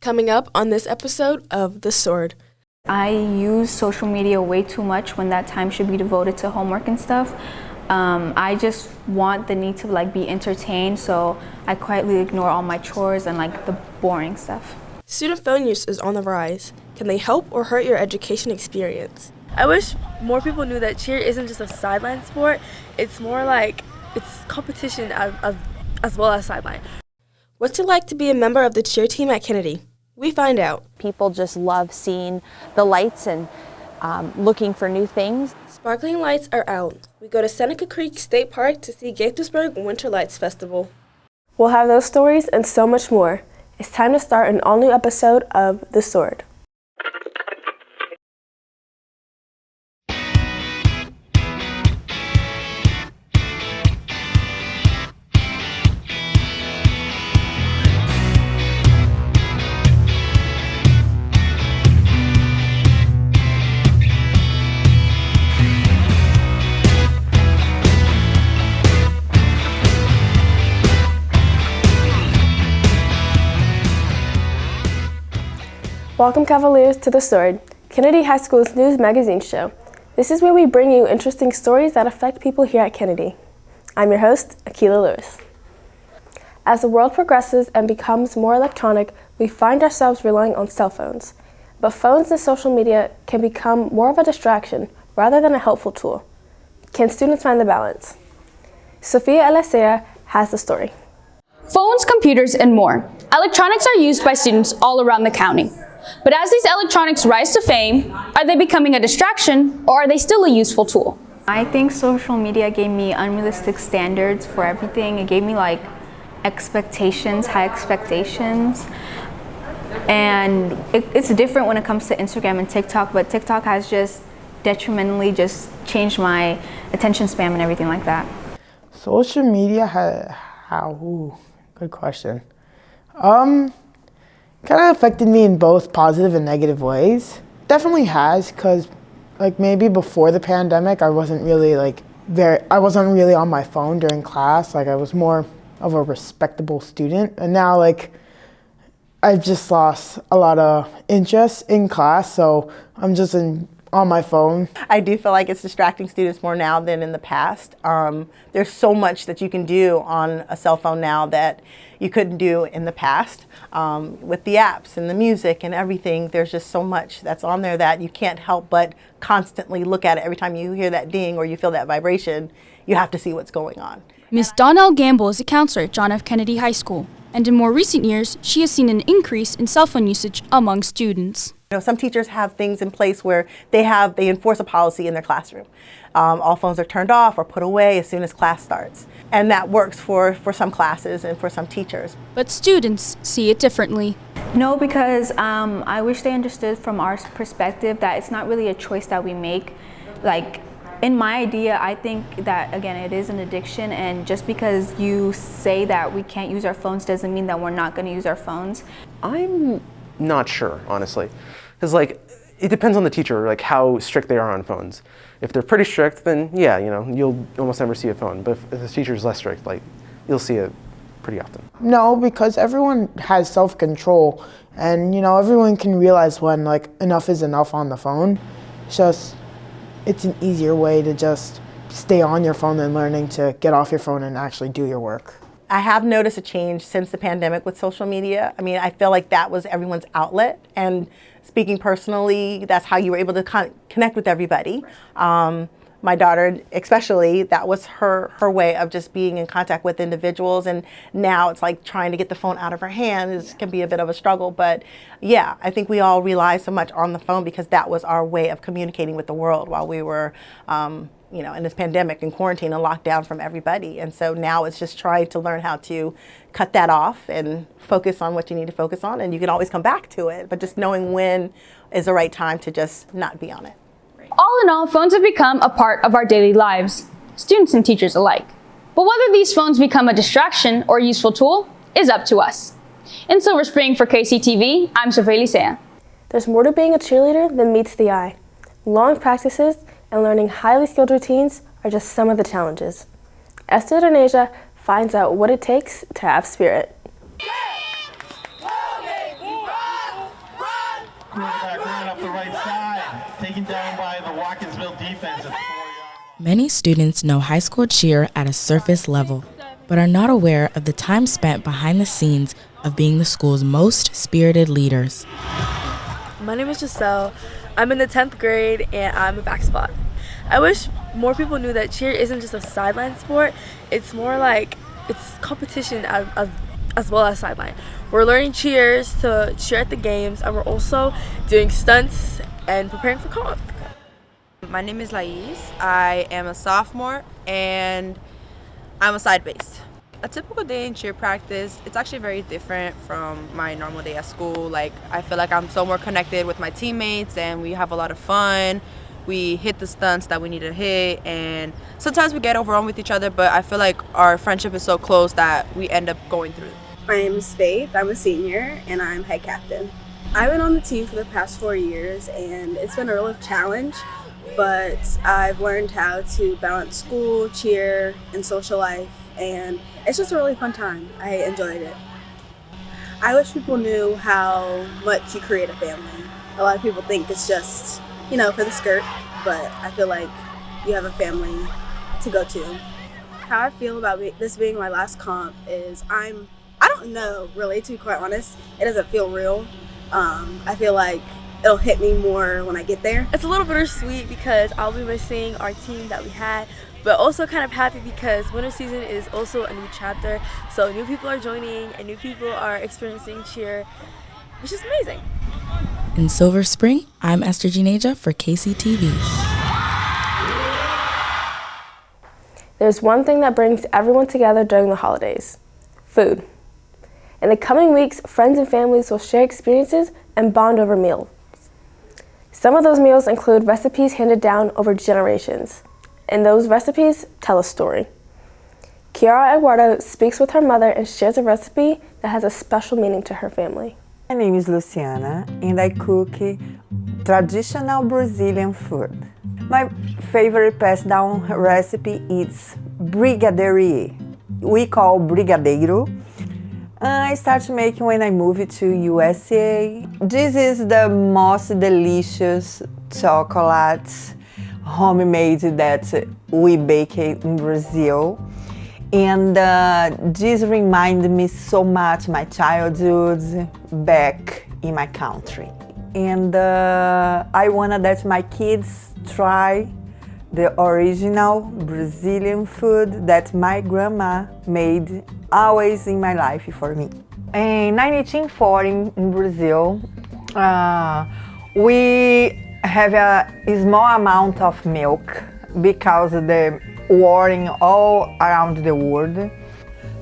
Coming up on this episode of The Sword. I use social media way too much when that time should be devoted to homework and stuff. I just want the need to be entertained, so I quietly ignore all my chores and the boring stuff. Student phone use is on the rise. Can they help or hurt your education experience? I wish more people knew that cheer isn't just a sideline sport. It's more it's competition as well as sideline. What's it like to be a member of the cheer team at Kennedy? We find out. People just love seeing the lights and looking for new things. Sparkling lights are out. We go to Seneca Creek State Park to see Gaithersburg Winter Lights Festival. We'll have those stories and so much more. It's time to start an all-new episode of The Sword. Welcome, Cavaliers, to The Sword, Kennedy High School's news magazine show. This is where we bring you interesting stories that affect people here at Kennedy. I'm your host, Akila Lewis. As the world progresses and becomes more electronic, we find ourselves relying on cell phones. But phones and social media can become more of a distraction rather than a helpful tool. Can students find the balance? Sofia Elisea has the story. Phones, computers, and more. Electronics are used by students all around the county. But as these electronics rise to fame, are they becoming a distraction or are they still a useful tool? I think social media gave me unrealistic standards for everything. It gave me expectations, high expectations. And it's different when it comes to Instagram and TikTok, but TikTok has just detrimentally just changed my attention span and everything like that. Social media good question. Kind of affected me in both positive and negative ways. Definitely has, because maybe before the pandemic, I wasn't really on my phone during class. I was more of a respectable student, and now I've just lost a lot of interest in class, so I'm just on my phone. I do feel like it's distracting students more now than in the past. There's so much that you can do on a cell phone now that you couldn't do in the past. With the apps and the music and everything, there's just so much that's on there that you can't help but constantly look at it. Every time you hear that ding or you feel that vibration, you have to see what's going on. Ms. Donnell Gamble is a counselor at John F. Kennedy High School, and in more recent years, she has seen an increase in cell phone usage among students. Some teachers have things in place where they enforce a policy in their classroom. All phones are turned off or put away as soon as class starts. And that works for some classes and for some teachers. But students see it differently. No, because I wish they understood from our perspective that it's not really a choice that we make. In my idea, I think that, again, it is an addiction, and just because you say that we can't use our phones doesn't mean that we're not going to use our phones. I'm not sure, honestly, because it depends on the teacher, how strict they are on phones. If they're pretty strict, then yeah, you'll almost never see a phone. But if the teacher's less strict, you'll see it pretty often. No, because everyone has self-control, and everyone can realize when enough is enough on the phone. It's an easier way to just stay on your phone than learning to get off your phone and actually do your work. I have noticed a change since the pandemic with social media. I feel like that was everyone's outlet, and speaking personally, that's how you were able to connect with everybody. My daughter, especially, that was her way of just being in contact with individuals, and now it's trying to get the phone out of her hand can be a bit of a struggle. But yeah, I think we all rely so much on the phone because that was our way of communicating with the world while we were in this pandemic and quarantine and locked down from everybody. And so now it's just trying to learn how to cut that off and focus on what you need to focus on, and you can always come back to it, but just knowing when is the right time to just not be on it. All in all, phones have become a part of our daily lives, students and teachers alike. But whether these phones become a distraction or a useful tool is up to us. In Silver Spring for KCTV, I'm Sofia Elisea. There's more to being a cheerleader than meets the eye. Long practices and learning highly skilled routines are just some of the challenges. Esther Donasia finds out what it takes to have spirit. Quarterback ran up the right side, taken down by the Watkinsville defense at the 4-yard. Many students know high school cheer at a surface level, but are not aware of the time spent behind the scenes of being the school's most spirited leaders. My name is Giselle. I'm in the 10th grade and I'm a back spot. I wish more people knew that cheer isn't just a sideline sport. It's more like it's competition as well as sideline. We're learning cheers to cheer at the games, and we're also doing stunts and preparing for comp. My name is Lais. I am a sophomore and I'm a side base. A typical day in cheer practice, it's actually very different from my normal day at school. Like, I feel like I'm so more connected with my teammates and we have a lot of fun. We hit the stunts that we need to hit, and sometimes we get overwhelmed with each other, but I feel like our friendship is so close that we end up going through. My name is Faith. I'm a senior and I'm head captain. I've been on the team for the past 4 years and it's been a real challenge, but I've learned how to balance school, cheer, and social life, and it's just a really fun time. I enjoyed it. I wish people knew how much you create a family. A lot of people think it's just, for the skirt, but I feel like you have a family to go to. How I feel about this being my last comp is I don't know, really, to be quite honest. It doesn't feel real. I feel like it'll hit me more when I get there. It's a little bittersweet because I'll be missing our team that we had, but also kind of happy because winter season is also a new chapter. So new people are joining and new people are experiencing cheer, which is amazing. In Silver Spring, I'm Esther Gineja for KCTV. There's one thing that brings everyone together during the holidays: food. In the coming weeks, friends and families will share experiences and bond over meals. Some of those meals include recipes handed down over generations, and those recipes tell a story. Kiara Eduardo speaks with her mother and shares a recipe that has a special meaning to her family. My name is Luciana and I cook traditional Brazilian food. My favorite passed down recipe is brigadeiro. We call brigadeiro. I started making when I moved to USA. This is the most delicious chocolate homemade that we bake in Brazil. And this reminds me so much my childhood back in my country. And I wanted that my kids try the original Brazilian food that my grandma made always in my life for me. In 1940 in Brazil, we have a small amount of milk because of the war all around the world.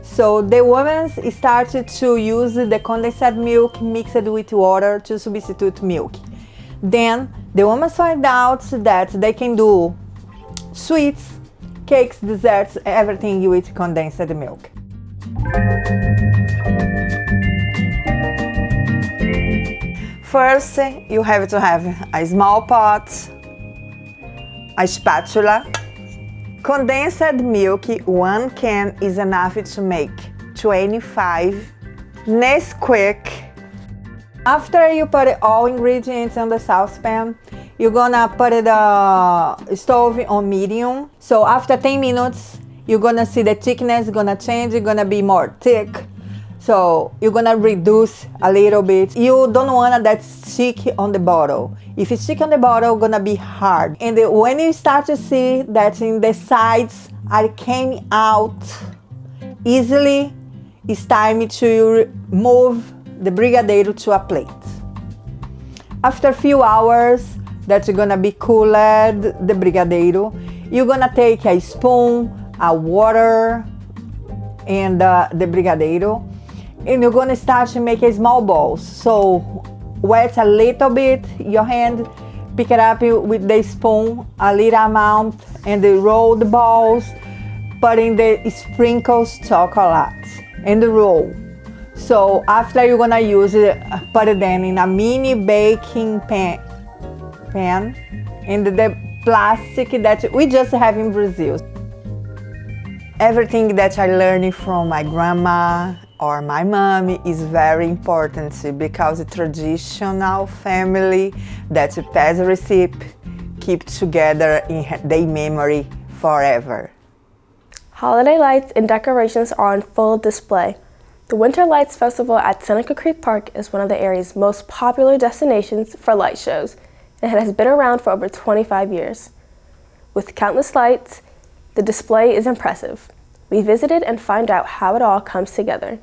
So the women started to use the condensed milk mixed with water to substitute milk. Then the women find out that they can do sweets, cakes, desserts, everything with condensed milk. First, you have to have a small pot, a spatula. Condensed milk, 1 can is enough to make 25 Nesquik. After you put all ingredients on the saucepan, you're gonna put the stove on medium. So after 10 minutes, you're gonna see the thickness gonna change, it's gonna be more thick. So you're gonna reduce a little bit. You don't want that stick on the bottle. If it's stick on the bottle, it's gonna be hard. And when you start to see that in the sides are came out easily, it's time to move the brigadeiro to a plate. After a few hours, that's gonna be cooled, the brigadeiro. You're gonna take a spoon, a water, and the brigadeiro. And you're gonna start to make a small balls. So wet a little bit your hand, pick it up with the spoon, a little amount, and roll the balls, put in the sprinkles chocolate and roll. So after you're gonna use it, put it then in a mini baking pan and the plastic that we just have in Brazil. Everything that I learned from my grandma or my mommy is very important because the traditional family that pass recipe keep together in their memory forever. Holiday lights and decorations are on full display. The Winter Lights Festival at Seneca Creek Park is one of the area's most popular destinations for light shows, and it has been around for over 25 years. With countless lights, the display is impressive. We visited and found out how it all comes together.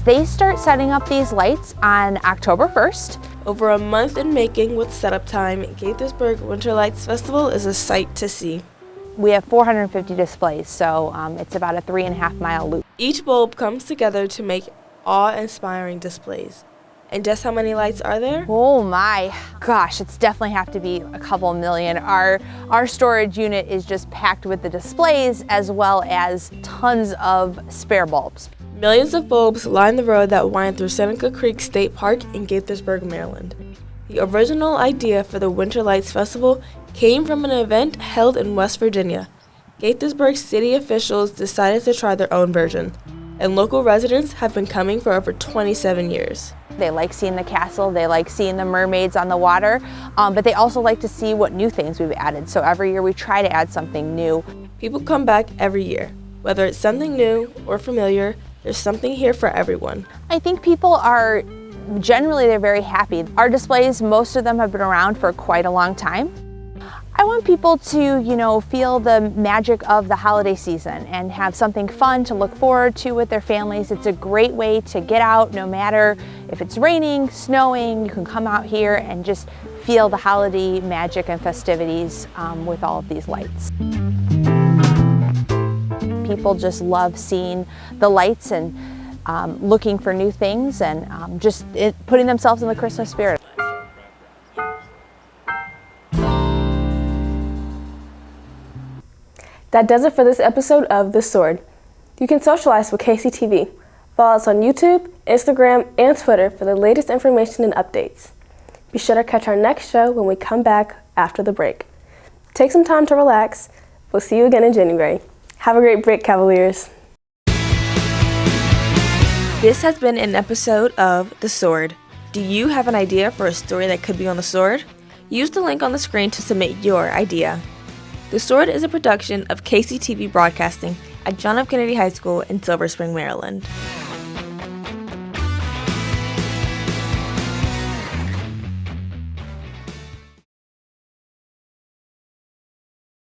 They start setting up these lights on October 1st. Over a month in making with setup time, Gaithersburg Winter Lights Festival is a sight to see. We have 450 displays, so it's about a 3.5 mile loop. Each bulb comes together to make awe-inspiring displays. And guess how many lights are there? Oh my gosh, it's definitely have to be a couple million. Our storage unit is just packed with the displays as well as tons of spare bulbs. Millions of bulbs line the road that wind through Seneca Creek State Park in Gaithersburg, Maryland. The original idea for the Winter Lights Festival came from an event held in West Virginia. Gaithersburg city officials decided to try their own version, and local residents have been coming for over 27 years. They like seeing the castle, they like seeing the mermaids on the water, but they also like to see what new things we've added. So every year we try to add something new. People come back every year. Whether it's something new or familiar, there's something here for everyone. I think people are, generally they're very happy. Our displays, most of them have been around for quite a long time. I want people to, feel the magic of the holiday season and have something fun to look forward to with their families. It's a great way to get out, no matter if it's raining, snowing, you can come out here and just feel the holiday magic and festivities with all of these lights. People just love seeing the lights and looking for new things and just putting themselves in the Christmas spirit. That does it for this episode of The Sword. You can socialize with KCTV. Follow us on YouTube, Instagram, and Twitter for the latest information and updates. Be sure to catch our next show when we come back after the break. Take some time to relax. We'll see you again in January. Have a great break, Cavaliers. This has been an episode of The Sword. Do you have an idea for a story that could be on The Sword? Use the link on the screen to submit your idea. The Sword is a production of KCTV Broadcasting at John F. Kennedy High School in Silver Spring, Maryland.